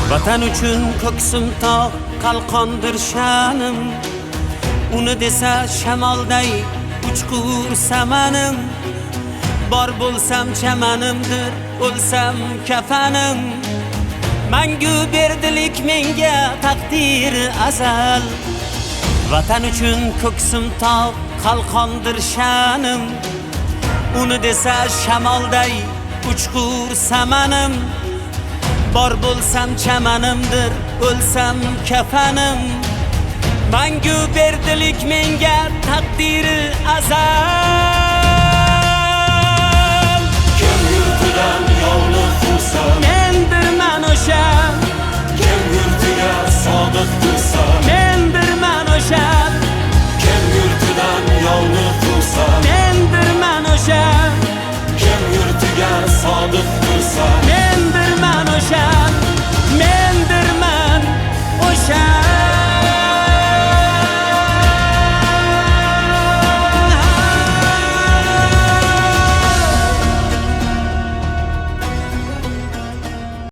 Vatan uchun ko'ksim tog' qalqondir sha'nim. Uni desa shamolday uchqur samanim. Bor bo'lsam chamanimdir, o'lsam kafanim. Mangu berdilik menga taqdir azal. Vatan uchun ko'ksim tog' qalqondir sha'nim. Uni desa shamolday uchqur samanim. Bor bo'lsam chamanimdir, o'lsam kafanim. Mangu berdilik menga taqdiri azal. Kim yurtidan yovni